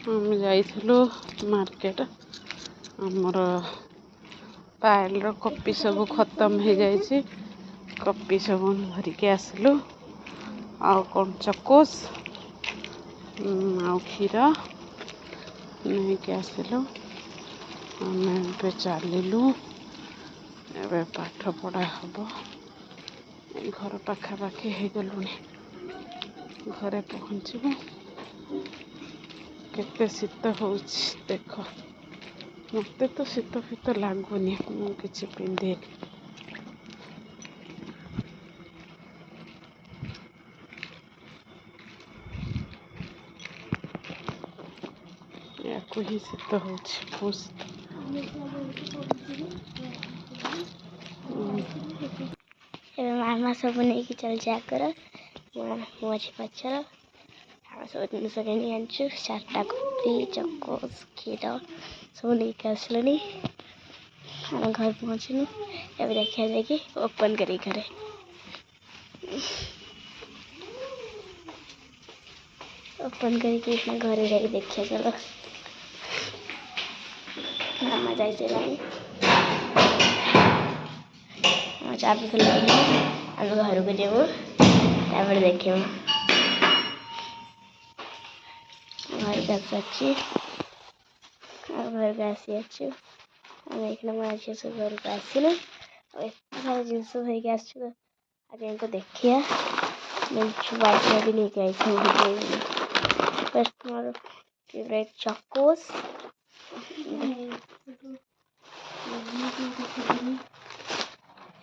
ଆମେ ଯାଇଥିଲୁ ମାର୍କେଟ। ଆମର ପାଏଲର କପି ସବୁ ଖତମ ହେଇଯାଇଛି। କପି ସବୁ ଧରିକି ଆସିଲୁ। ଆଉ କ'ଣ ଚକୋସ୍ ଆଉ କ୍ଷୀର ନେଇକି ଆସିଲୁ। ଆମେ ଏବେ ଚାଲିଲୁ। ଏବେ ପାଠ ପଢ଼ା ହବ। ଘର ପାଖାପାଖି ହେଇଗଲୁଣି। ଘରେ ପହଞ୍ଚିବୁ। କେତେ ଶୀତ ହେଉଛି ଦେଖ। ମୋତେ ତ ଶୀତ ଫୀତ ଲାଗୁନି। ମୁଁ କିଛି ପିନ୍ଧିନି। ୟାକୁ ହିଁ ଶୀତ ହେଉଛି। ବହୁତ ଶୀତ। ଏବେ ମାମା ସବୁ ନେଇକି ଚାଲିଛି ଆଗର, ମଝି ପଛର। ଆମେ ସବୁ ଜିନିଷ କିଣି ଆଣିଛୁ। 4ଟା କପି, ଚକୋସ୍, କ୍ଷୀର ସବୁ ନେଇକି ଆସିଲୁଣି। ଆମେ ଘରେ ପହଞ୍ଚିନୁ। ଏବେ ଦେଖିବା ଯାଇକି ଓପନ୍ କରି ଘରେ ଓପନ୍ କରିକି ଘରେ ଯାଇକି ଦେଖିବା। ଚାଲ ମାମା ଯାଇସାରିଲାଣି। ଚାବି ଖୋଲିଲାଣି। ଆମେ ଘରକୁ ଯିବୁ, ତାପରେ ଦେଖିବୁ। ଘରକୁ ଆସିଛି। ଆଉ ଘରକୁ ଆସିଛୁ। ଆମେ ଏଇଖିନା ମୋ ଝିଅ ସବୁ ଘରକୁ ଆସିଲୁ। ଆଉ ଏତେ ସାରା ଜିନିଷ ଧରିକି ଆସିଛୁ। ଆଜି ଏଙ୍କୁ ଦେଖିବା। ହ୍ୱାଇଟ୍ ବି ନେଇକି ଆସିଛୁ। ଫାର୍ଷ୍ଟ ମୋର ଫେଭରାଇଟ୍ ଚକୋସ୍।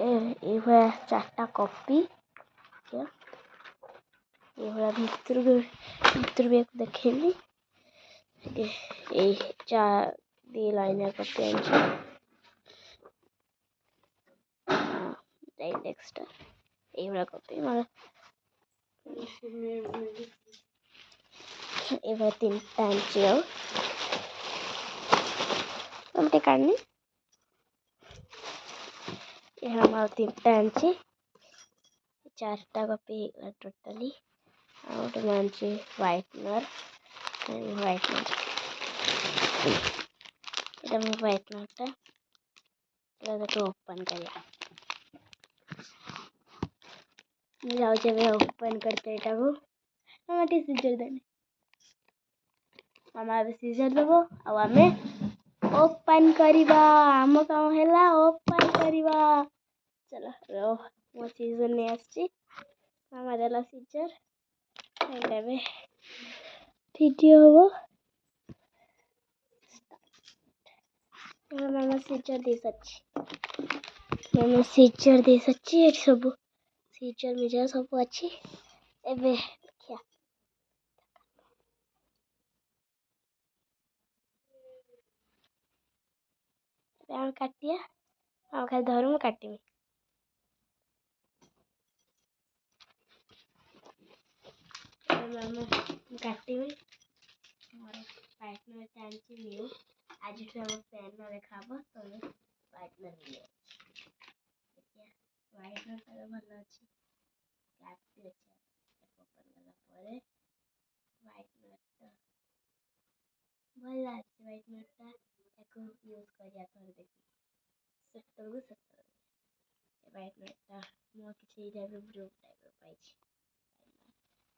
ଏଇଭଳିଆ 4ଟା କପି। ଏଇଭଳିଆ ଭିତରକୁ ବି ଦେଖେଇଲି। ଏଇ 2 ଲାଇନିଆ କପି ଆଣିଛି। ନେକ୍ସଟ ଏଇଭଳିଆ କପି ମୋର ଏଇଭଳିଆ 3ଟା ଆଣିଛି। ଆଉ ଟିକେ କାଢ଼ନି। ଆମର 3ଟା ଆଣିଛି। 4ଟା କପି ହେଇଗଲା ଟୋଟାଲି। ଆଉ ଗୋଟେ ମୁଁ ଆଣିଛି ହ୍ୱାଇଟନର୍। ଏଇଟା ମୋ ହ୍ୱାଇଟନର୍ଟା। ଏଇଟା ଓପନ୍ କରିବା। ମୁଁ ଯାଉଛି ଏବେ ଓପନ୍ କରିତେ ଏଇଟାକୁ। ମାମା ଟିକେ ସିଜର ଦେନି। ମାମା ଏବେ ସିଜର ଦେବ। ଆଉ ଆମେ ଓପନ୍ କରିବା। ଆମ କାମ ହେଲା ଓପନ୍ କରିବା। ଚାଲ ମୋ ସିଜର ନେଇ ଆସିଛି। ମାମା ଦେଲା ସିଜର। ଏଇଟା ଏବେ ଭିଡ଼ିଓ ହବ। ମାମା ସିଜର ଦେଇସାରିଛି। ଏଠି ସବୁ ସିଜର ମିଜର ସବୁ ଅଛି। ଏବେ ଦେଖିଆ। ଆମେ କାଟିବା। ଆଉ ଖାଲି ଧରୁ, ମୁଁ କାଟିବି। ମୁଁ କାଟିବି। ମୋର ହ୍ୱାଇଟନର୍ ଆଣିଛି ନ୍ୟୁ। ଆଜିଠୁ ଆମ ପେନ୍ର ଦେଖାହବ। ତମେ ହ୍ୱାଇଟନର୍ ନେଇଯାଉଛି। ଦେଖିଆ ହ୍ୱାଇଟନର୍ ତାର ଭଲ ଅଛି। କ୍ୟାପ୍ ବି ଅଛି। ଓପନ୍ କଲା ପରେ ହ୍ୱାଇଟନର୍ଟା ଭଲ ଅଛି। ହ୍ୱାଇଟନର୍ଟା ତାକୁ ୟୁଜ୍ କରିବା ଥରେ ଦେଖି। ସେତେବେଳକୁ ହ୍ୱାଇଟନର୍ଟା ମୁଁ କିଛି ଏଇ ଟାଇପ୍ର ବ୍ଲୁ ଟାଇପ୍ର ପାଇଛି।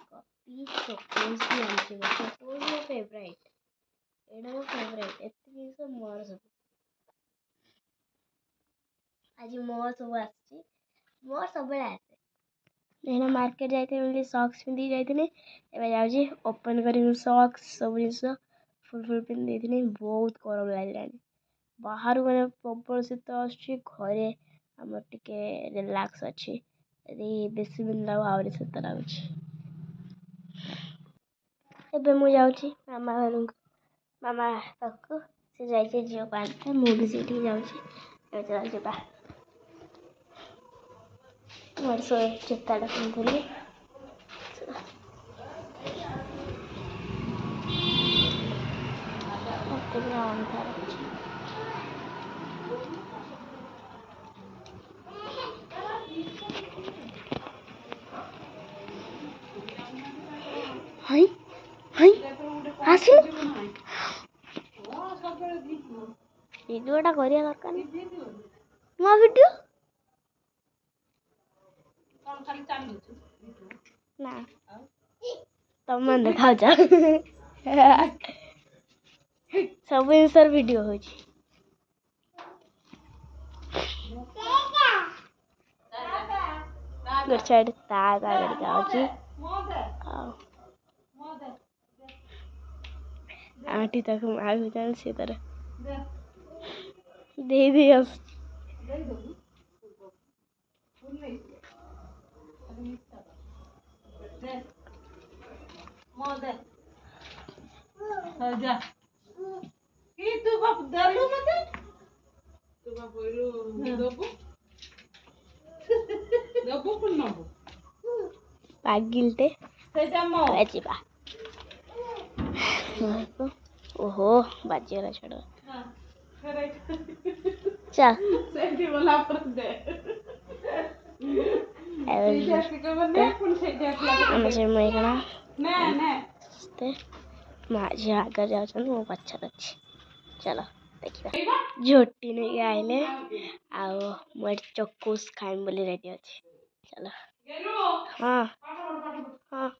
କପି ଚକୋସ୍ ବି ଆଣିଛି। ଚକୋସ୍ ମୋ ଫେଭରାଇଟ୍। ଏଇଟା ମୋ ଫେଭରାଇଟ୍। ଏତେ ଜିନିଷ ମୋର ସବୁ। ଆଜି ମୋର ସବୁ ଆସିଛି। ମୋର ସବୁବେଳେ ଆସେ। ଏଇନା ମାର୍କେଟ ଯାଇଥିଲି ବୋଲି ସକ୍ସ ପିନ୍ଧିକି ଯାଇଥିଲି। ଏବେ ଯାଉଛି ଓପନ୍ କରିବି ସକ୍ସ। ସବୁ ଜିନିଷ ଫୁଲ୍ ପିନ୍ଧି ଦେଇଥିଲି। ବହୁତ ଗରମ ଲାଗିଲାଣି। ବାହାରୁ ମାନେ ପ୍ରବଳ ଶୀତ ଆସୁଛି। ଘରେ ଆମର ଟିକେ ରିଲାକ୍ସ ଅଛି। ଯଦି ବେଶୀ ପିନ୍ଧିଲା ଆହୁରି ଶୀତ ଲାଗୁଛି। ଏବେ ମୁଁ ଯାଉଛି ମାମା ପାଖକୁ। ସେ ଯାଇଛି ଝିଅକୁ ଆଣିତେ। ମୁଁ ବି ସେଇଠିକି ଯାଉଛି। ଏବେ ଚାଲ ଯିବା। ମୋର ଜୋତାଟା ପିନ୍ଧିଲି। ଅନ୍ଧାର ଅଛି। ହାଇ ଆସି ଭିଡ଼ିଓଟା କରିବା ଦରକାର ମୋ ଭିଡ଼ିଓ ନା ତମେ ଦେଖାଉଛ ସବୁ ଜିନିଷର ଭିଡ଼ିଓ ହଉଛି ଗୋଟେ ସାଇଡ୍ ତା କରିକା ଅଛି ଆଉ ଆଣ୍ଟି ତାକୁ ମାଗୁଛନ୍ତି ସେ ତାର ଦେଇ ଆସୁଛି ପାଗିଲଟେ ଯିବା ଓହୋ ବାଜିଗଲା ଛାଡ଼ ଚାଲ ଆମେ ସେ ମଇଗଣା माझे आगे जाऊँ मो पछर अच्छी चलो देखिए झोटी नहीं आइले आओ मुझे चक्कूस खाइम बोली रेडी अच्छी चलो हाँ हाँ